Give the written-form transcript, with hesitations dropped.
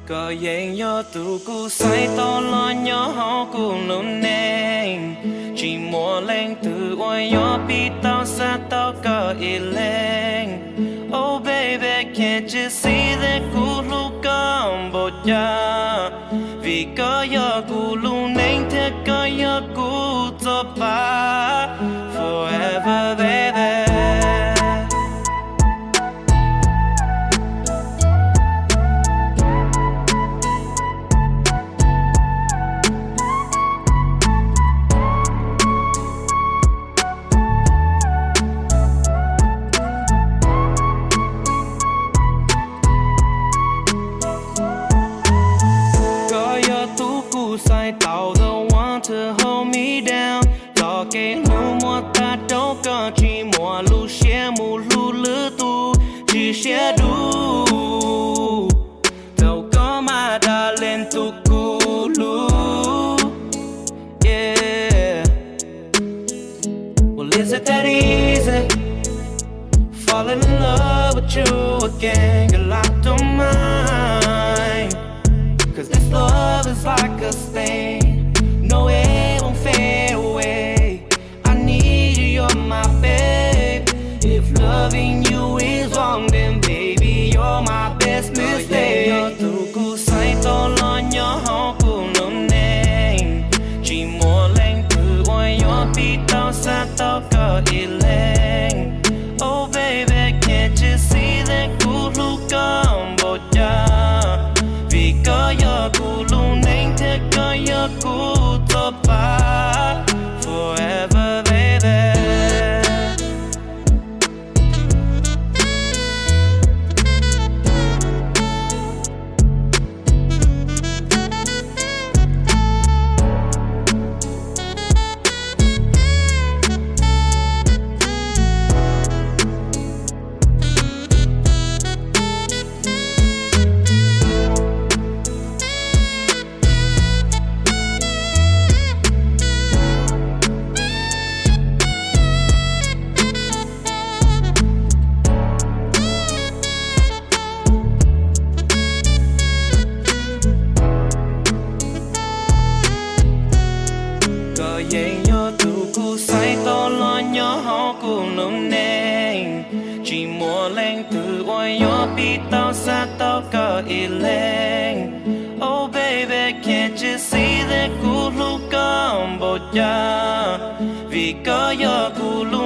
có dành cho tụ cụ say to lo nhỏ họ cùng nôn neng chỉ mua lên từ oi nhỏ bị tao xa tao có ý lên. Oh baby can't you see that cụ lu con bột cha vì có gió cụ lu neng thế có gió cụ cho ba forever baby. Sai tao the one to hold me down lo cái nu mua ta đâu có chỉ mua lu xe mu lu lư tu chỉ xe đủ đâu có mà đã lên tu cu lu yeah. Well is it that easy falling in love with you again? Girl I don't mind, 'cause this love is like a stain. No, it won't fade away. I need you, you're my babe. If loving you is wrong, then baby, you're my best mistake. Yo, tu cu say to lo nhỏ họ cùng nồng neng chỉ mua lên từ oi nhỏ bị tao xa tao có ý lên. Oh baby, can't you see that cụ lu con bột cha vì có gió cụ lu neng thế có gió cụ cho ba forever baby. Có dành cho tụ cụ say to lo nhỏ họ cùng nồng neng chỉ mua lên từ oi nhỏ bị tao xa tao có ý lên. Oh baby can't you see that cụ lu con bột cha vì có gió cụ lu